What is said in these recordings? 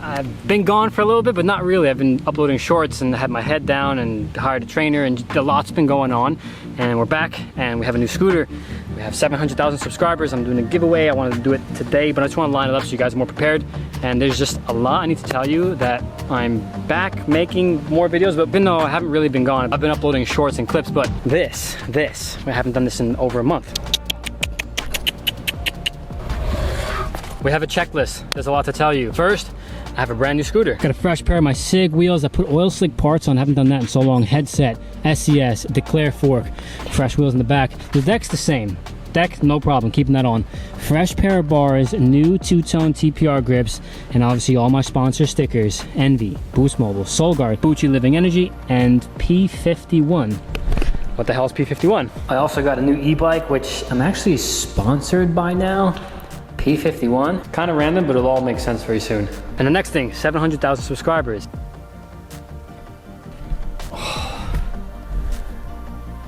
I've been gone for a little bit, but not really. I've been uploading shorts and had my head down and hired a trainer, and a lot's been going on. And we're back, and we have a new scooter. We have 700,000 subscribers. I'm doing a giveaway. I wanted to do it today, but I just want to line it up so you guys are more prepared. And there's just a lot I need to tell you that I'm back making more videos, but even though I haven't really been gone, I've been uploading shorts and clips, but this, I haven't done this in over a month. We have a checklist. There's a lot to tell you. First, I have a brand new scooter. Got a fresh pair of my SIG wheels. I put oil slick parts on. Haven't done that in so long. Headset, SCS, declare fork, fresh wheels in the back. The deck's the same. Deck, no problem, keeping that on. Fresh pair of bars, new two-tone TPR grips, and obviously all my sponsor stickers. Envy, Boost Mobile, Solguard, Bucci Living Energy, and P51. What the hell is P51? I also got a new e-bike, which I'm actually sponsored by now. P51, kind of random, but it'll all make sense very soon. And the next thing, 700,000 subscribers.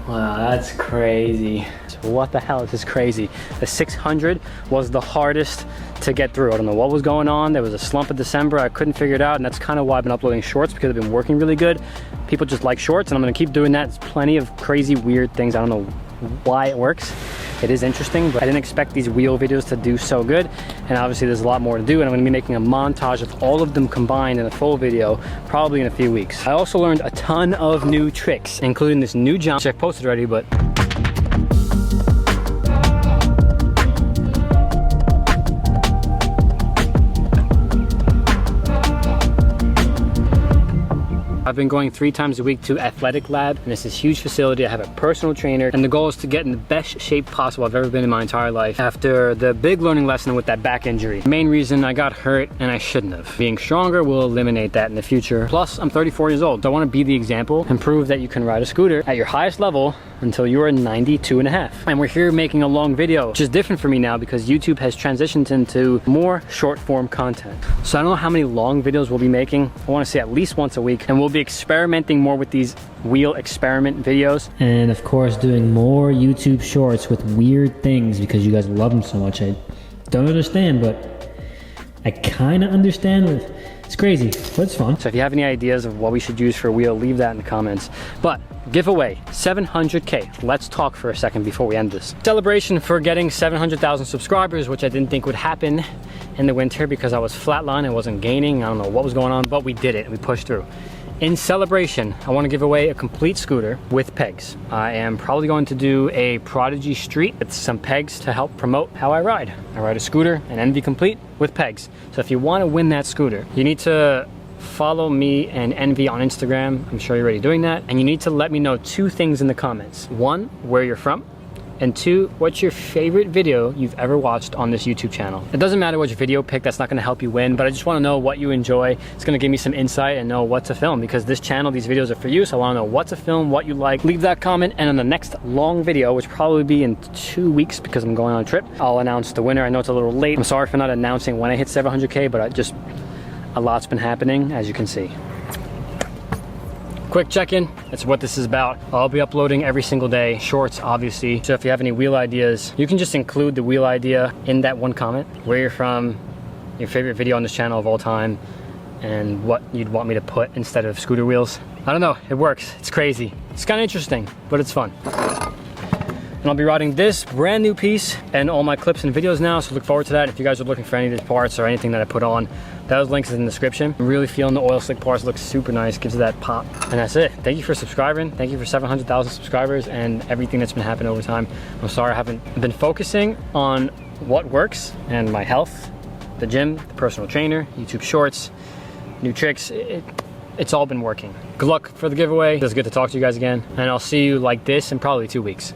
Wow, that's crazy. So what the hell is this crazy? The 600 was the hardest to get through. I don't know what was going on. There was a slump in December. I couldn't figure it out, and that's kind of why I've been uploading shorts, because they've been working really good. People just like shorts, and I'm gonna keep doing that. There's plenty of crazy, weird things. I don't know why it works. It is interesting, but I didn't expect these wheel videos to do so good. And obviously there's a lot more to do, and I'm gonna be making a montage of all of them combined in a full video, probably in a few weeks. I also learned a ton of new tricks, including this new jump, which I've posted already, but I've been going 3 times a week to Athletic Lab, and it's this huge facility. I have a personal trainer, and the goal is to get in the best shape possible I've ever been in my entire life after the big learning lesson with that back injury. The main reason I got hurt, and I shouldn't have. Being stronger will eliminate that in the future. Plus, I'm 34 years old, so I want to be the example and prove that you can ride a scooter at your highest level until you are 92 and a half. And we're here making a long video, which is different for me now because YouTube has transitioned into more short form content. So I don't know how many long videos we'll be making. I want to say at least once a week, and we'll be experimenting more with these wheel experiment videos. And of course, doing more YouTube shorts with weird things because you guys love them so much. I don't understand, but I kind of understand. It's crazy, but it's fun. So if you have any ideas of what we should use for a wheel, leave that in the comments. But giveaway, 700K. Let's talk for a second before we end this. Celebration for getting 700,000 subscribers, which I didn't think would happen in the winter because I was flatline, I wasn't gaining, I don't know what was going on, but we did it, we pushed through. In celebration, I want to give away a complete scooter with pegs. I am probably going to do a Prodigy Street with some pegs to help promote how I ride. I ride a scooter, an Envy Complete with pegs. So if you want to win that scooter, you need to follow me and Envy on Instagram. I'm sure you're already doing that. And you need to let me know 2 things in the comments. 1, where you're from. And 2, what's your favorite video you've ever watched on this YouTube channel? It doesn't matter which video pick, that's not gonna help you win, but I just wanna know what you enjoy. It's gonna give me some insight and know what to film, because this channel, these videos are for you, so I wanna know what to film, what you like. Leave that comment, and on the next long video, which will probably be in 2 weeks because I'm going on a trip, I'll announce the winner. I know it's a little late. I'm sorry for not announcing when I hit 700K, but a lot's been happening, as you can see. Quick check-in, that's what this is about. I'll be uploading every single day, shorts obviously. So if you have any wheel ideas, you can just include the wheel idea in that one comment, where you're from, your favorite video on this channel of all time, and what you'd want me to put instead of scooter wheels. I don't know, it works, it's crazy. It's kind of interesting, but it's fun. And I'll be riding this brand new piece and all my clips and videos now, so look forward to that. If you guys are looking for any of these parts or anything that I put on, those links in the description. I'm really feeling the oil slick parts, look super nice, gives it that pop. And that's it. Thank you for subscribing. Thank you for 700,000 subscribers and everything that's been happening over time. I'm sorry I haven't been focusing on what works and my health, the gym, the personal trainer, YouTube shorts, new tricks. It's all been working. Good luck for the giveaway. It was good to talk to you guys again. And I'll see you like this in probably 2 weeks.